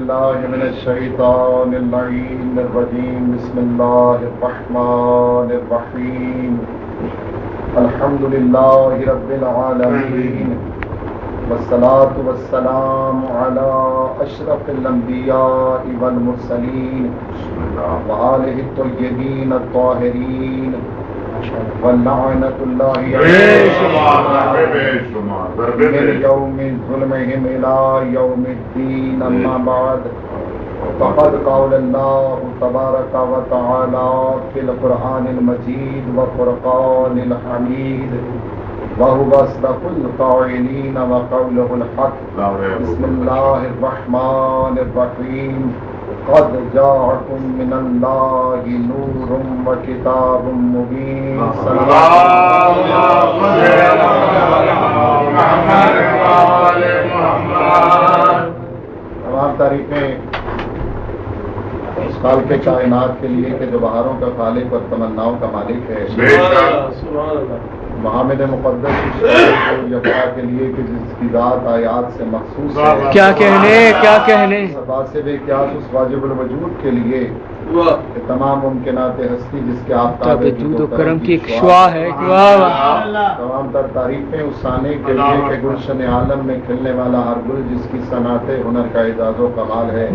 بالله من الشيطان اللعين الرجيم بسم الله الرحمن الرحيم الحمد لله رب العالمين والصلاة والسلام على أشرف الأنبياء والمرسلين وآله الطيبين الطاهرين واللعنة الله من يوم ظلمهم إلى يوم الدين أما بعد فقد قال الله تبارك وتعالى في القرآن المجيد وفرقان الحميد وهو أصدق القائلين وقوله الحق بسم الله الرحمن الرحيم قد جاءكم من الله نور وكتاب مبين تمام تعریفیں اس خالق کے کائنات کے لیے کہ جو بہاروں کا خالق اور تمناؤں کا مالک ہے، محمد مقدس کے لیے کہ جس کی ذات آیات سے مخصوص ہے، کیا کہنے باسب قیاس اس واجب الوجود کے لیے کہ تمام ممکنات ہستی جس کے آفتاب وجود و کرم کی ایک شعاع ہے. تمام تر تعریفیں اس آنے کے لیے کہ گلشن عالم میں کھلنے والا ہر گل جس کی صنعت ہنر کا اعزاز و کمال ہے،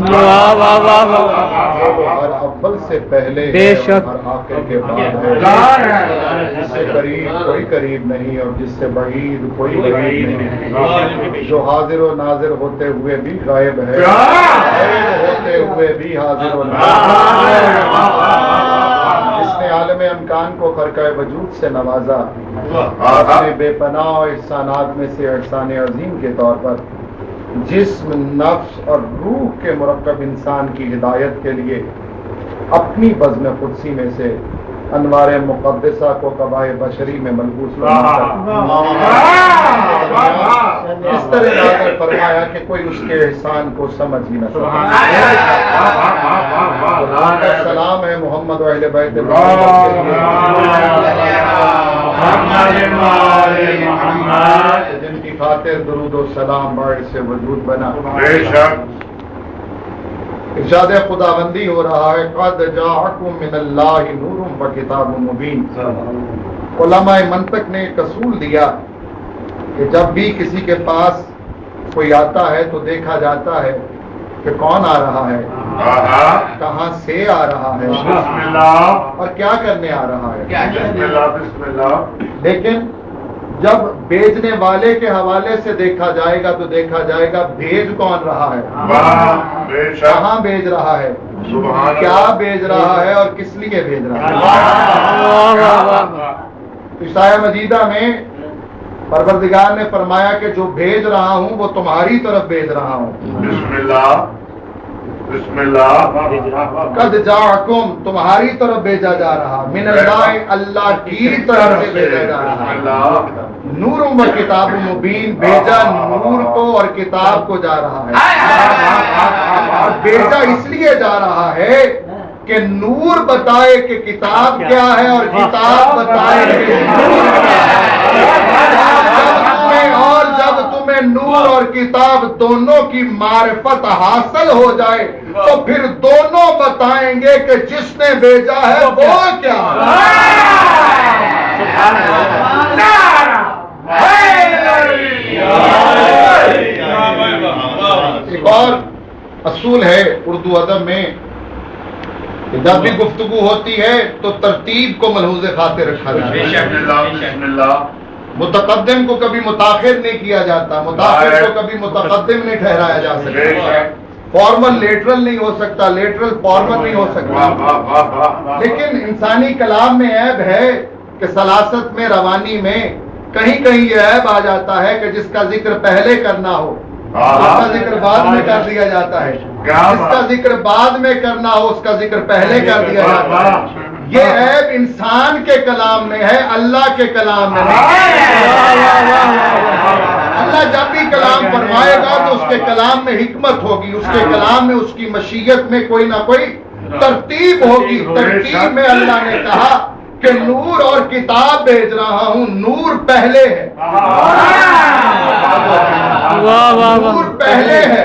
ہر اول سے پہلے بے شک، ہر آخر کے بعد ہے، جس سے قریب کوئی قریب نہیں اور جس سے بعید کوئی بعید نہیں، جو حاضر و ناظر ہوتے ہوئے بھی غائب ہے، غائب ہوتے ہوئے بھی حاضر و ناظر، جس نے عالم امکان کو خرقہ وجود سے نوازا، اپنے بے پناہ احسانات میں سے احسان عظیم کے طور پر جسم، نفس اور روح کے مرکب انسان کی ہدایت کے لیے اپنی بزم قدسی میں سے انوار مقدسہ کو قبائے بشری میں ملبوس اس طرح نازل فرمایا کہ کوئی اس کے احسان کو سمجھ ہی نہ سکے. سلام ہے محمد و اہل بیت جن کی خاطر درود و سلام باعث سے وجود بنا. ارشاد خداوندی ہو رہا ہے قد جاءکم من اللہ نور و کتاب مبین. علماء منطق نے ایک اصول دیا کہ جب بھی کسی کے پاس کوئی آتا ہے تو دیکھا جاتا ہے کہ کون آ رہا ہے، کہاں سے آ رہا ہے اور کیا کرنے آ رہا ہے. لیکن جب بیچنے والے کے حوالے سے دیکھا جائے گا تو دیکھا جائے گا بھیج کون رہا ہے، کہاں بھیج رہا ہے، کیا بھیج رہا ہے اور کس لیے بھیج رہا ہے. عیسیٰ مجیدہ میں پروردگار نے فرمایا کہ جو بھیج رہا ہوں وہ تمہاری طرف بھیج رہا ہوں. بسم اللہ قد جاءکم تمہاری طرف بھیجا جا رہا، من اللہ اللہ کی طرف سے بھیجا جا رہا، نور و کتاب مبین بھیجا نور کو اور کتاب کو جا رہا ہے. اور بھیجا اس لیے جا رہا ہے کہ نور بتائے کہ کتاب کیا ہے اور کتاب بتائے کہ نور کیا ہے. اور جب تمہیں نور اور کتاب دونوں کی معرفت حاصل ہو جائے تو پھر دونوں بتائیں گے کہ جس نے بھیجا ہے وہ کیا ایک اور اصول ہے اردو ادب میں کہ جب بھی گفتگو ہوتی ہے تو ترتیب کو ملحوظ خاطر رکھا جاتا ہے. متقدم کو کبھی متاخر نہیں کیا جاتا، متاخر کو کبھی متقدم نہیں ٹھہرایا جا سکتا. فارمل لیٹرل نہیں ہو سکتا، لیٹرل فارمل نہیں ہو سکتا. لیکن انسانی کلام میں عیب ہے کہ سلاست میں، روانی میں کہیں کہیں یہ عیب آ جاتا ہے کہ جس کا ذکر پہلے کرنا ہو اس کا ذکر بعد میں کر دیا جاتا ہے، جس کا ذکر بعد میں کرنا ہو اس کا ذکر پہلے کر دیا جاتا ہے. یہ عیب انسان کے کلام میں ہے، اللہ کے کلام میں نہیں. اللہ جب بھی کلام فرمائے گا تو اس کے کلام میں حکمت ہوگی، اس کے کلام میں اس کی مشیت میں کوئی نہ کوئی ترتیب ہوگی. ترتیب میں اللہ نے کہا کہ نور اور کتاب بھیج رہا ہوں، نور پہلے ہے، نور پہلے ہے،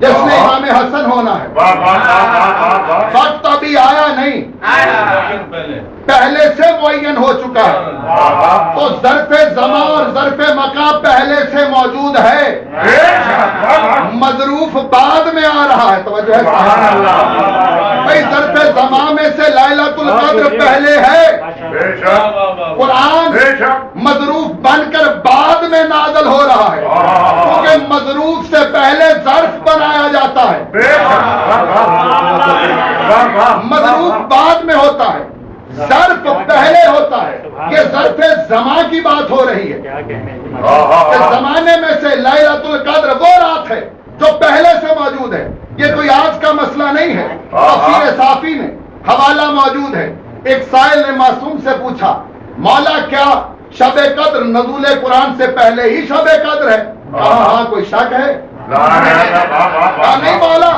جس نے امام حسن ہونا ہے. وقت ابھی آیا نہیں, پہلے سے معین ہو چکا ہے. تو ظرف زمان اور ظرف مکان پہلے سے موجود ہے, مظروف بعد میں آ رہا ہے. توجہ ہے بھائی, ظرف زمان میں سے لیلۃ القدر پہلے ہے, قرآن مظروف بن کر بعد میں نازل ہو رہا ہے, کیونکہ مظروف سے پہلے ظرف بنایا جاتا ہے, مظروف بعد میں ہوتا ہے, ظرف پہلے ہوتا ہے. یہ ظرف زمان کی بات ہو رہی ہے کہ زمانے میں سے لیلۃ القدر وہ رات ہے جو پہلے سے موجود ہے. یہ کوئی آج کا مسئلہ نہیں ہے, تفسیر صافی میں حوالہ موجود ہے. ایک سائل نے معصوم سے پوچھا, مولا کیا شب قدر نزول قرآن سے پہلے ہی شب قدر ہے؟ کہا ہاں, کوئی شک ہے؟ کہا نہیں مولا,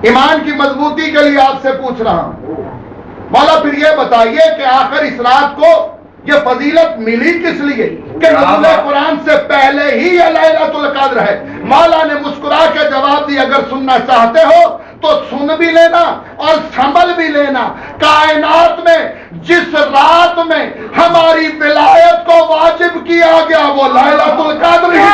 ایمان کی مضبوطی کے لیے آپ سے پوچھ رہا ہوں. مولا پھر یہ بتائیے کہ آخر اس رات کو یہ فضیلت ملی کس لیے کہ نزول قرآن سے پہلے ہی یہ لیلۃ القدر ہے؟ مولا نے مسکرا کے جواب دی, اگر سننا چاہتے ہو تو سن بھی لینا اور سنبھل بھی لینا. کائنات میں جس رات میں ہماری ولایت کو واجب کیا گیا وہ لیلۃ القدر ہی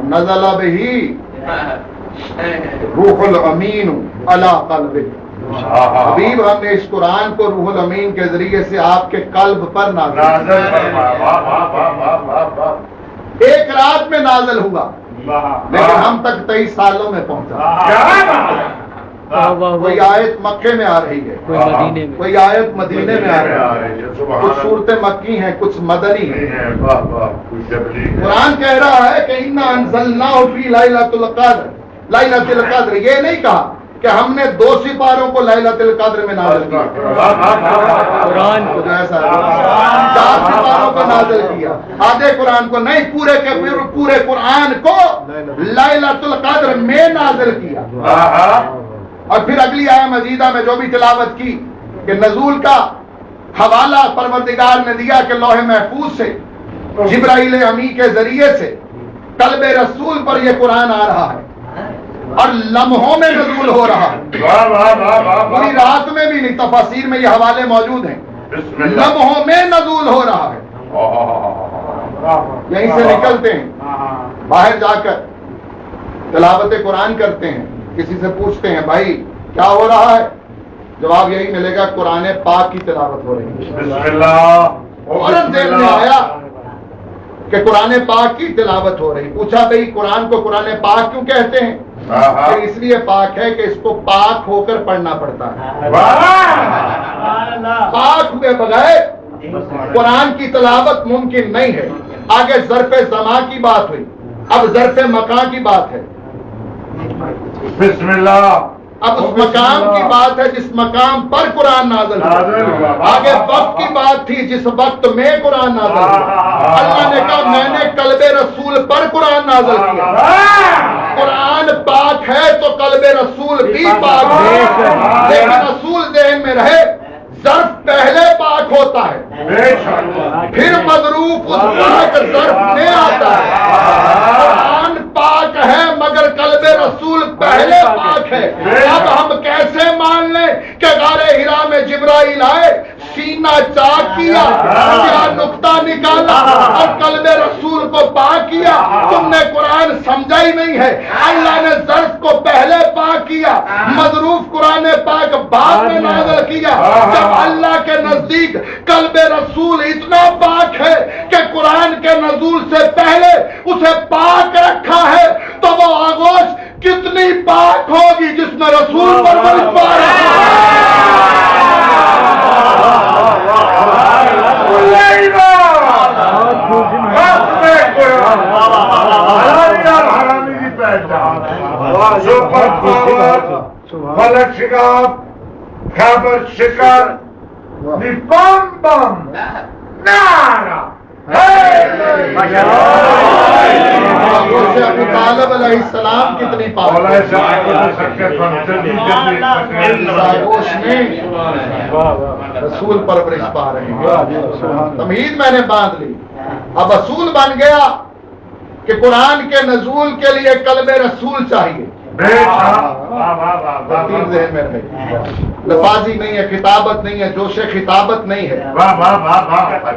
نزل بہ روح الامین علی قلبک. حبیب ہم نے اس قرآن کو روح الامین کے ذریعے سے آپ کے قلب پر نازل ایک رات میں نازل ہوا, لیکن ہم تک 23 سالوں میں پہنچا. کوئی آیت مکے میں آ رہی ہے, کوئی آیت مدینے میں آ رہی ہے, کچھ صورتیں مکی ہیں, کچھ مدنی ہیں. قرآن کہہ رہا ہے کہ انا انزلناہ فی لیلۃ القدر. لیلۃ القدر یہ نہیں کہا کہ ہم نے 2 سپاروں کو لیلۃ القدر میں نازل کیا, قرآن کو جو ایسا 4 سپاروں کو نازل کیا, آدھے قرآن کو نہیں, پورے قرآن کو لیلۃ القدر میں نازل کیا. اور پھر اگلی آیہ مجیدہ میں جو بھی تلاوت کی کہ نزول کا حوالہ پروردگار نے دیا کہ لوح محفوظ سے جبرائیل امی کے ذریعے سے قلب رسول پر یہ قرآن آ رہا ہے اور لمحوں میں نزول ہو رہا ہے. پوری رات میں بھی نہیں, تفاسیر میں یہ حوالے موجود ہیں, لمحوں میں نزول ہو رہا ہے. یہیں سے نکلتے ہیں, باہر جا کر تلاوت قرآن کرتے ہیں, کسی سے پوچھتے ہیں بھائی کیا ہو رہا ہے, جواب یہی ملے گا قرآن پاک کی تلاوت ہو رہی ہے. بسم اللہ. فوراً ذہن میں آیا کہ قرآن پاک کی تلاوت ہو رہی. پوچھا بھائی قرآن کو قرآن پاک کیوں کہتے ہیں؟ کہ اس لیے پاک ہے کہ اس کو پاک ہو کر پڑھنا پڑتا ہے. پاک ہوئے بغیر قرآن کی تلاوت ممکن نہیں ہے. آگے ظرف زمان کی بات ہوئی, اب ظرف مکان کی بات ہے. بسم اللہ. اب اس مقام کی بات ہے جس مقام پر قرآن نازل ہوا. آگے وقت کی بات تھی جس وقت میں قرآن نازل ہوا. اللہ نے کہا میں نے قلب رسول پر قرآن نازل کیا. قرآن پاک ہے تو قلب رسول بھی پاک ہے. لیکن رسول ذہن میں رہے, ظرف پہلے پاک ہوتا ہے, پھر مضروف اس پاک ظرف میں آتا ہے. قرآن پاک ہے مگر قلب رسول پہلے پاک ہے. اب ہم کیسے مان لیں کہ غار حرا میں جبرائیل آئے, سینہ چاک کیا, کیا نقطہ نکالا اور قلب رسول کو پاک کیا؟ تم نے قرآن سمجھا ہی نہیں ہے. اللہ نے ظرف کو پہلے پاک کیا, مضروف قرآن پاک بعد میں نازل کیا. جب اللہ کے نزدیک قلب رسول اتنا پاک ہے کہ قرآن کے نزول سے پہلے اسے پاک رکھا ہے, تو وہ آغوش کتنی پاک ہوگی جس میں رسول پر فلک شکاف خیبر شکر بم بم نعرہ ابو طالب علیہ السلام کتنی مولا پاک ساگوش میں رسول پرورش پا رہے ہیں تمہید میں نے باندھ لی اب اصول بن گیا کہ قرآن کے نزول کے لیے کلمہ رسول چاہیے ترتیب ذہن میں رہے لفاظی نہیں ہے، کتابت نہیں ہے، جوش خطابت نہیں ہے. واہ واہ واہ واہ